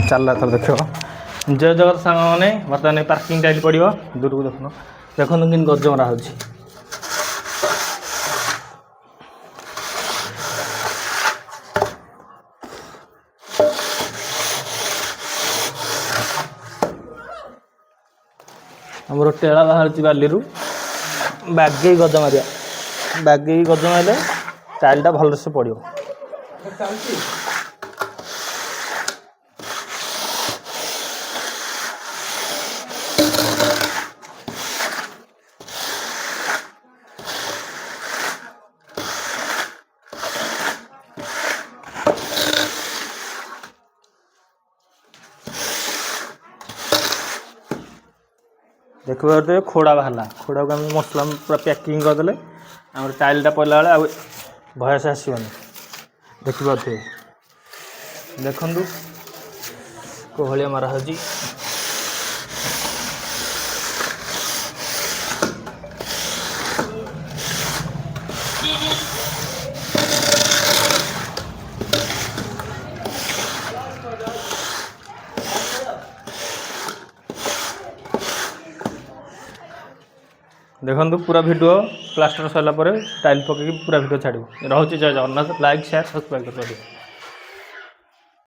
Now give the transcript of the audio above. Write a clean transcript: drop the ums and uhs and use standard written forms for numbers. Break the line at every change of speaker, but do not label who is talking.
चलला थर देख जय जगत सांग मैंने बर्तमान पार्किंग टाइल पड़ो दूर को देखुन देखो कि गज मरा हो आमर टेला बाहर बाली बागे गज मारिया बागे गज मारे टाइलटा भलसे पड़ो देखो खोड़ा बाहर खोड़ा को आम मसला पूरा पैकिंग करदे आम टाइलटा पड़ला बेले भयस आसबनी देखिए देखु कोहलिया मारा हो देखो पूरा वीडियो प्लास्टर सरला टाइल पकई पूरा वीडियो छाड़ रोचे जय जगन्नाथ लाइक शेयर सब्सक्राइब कर।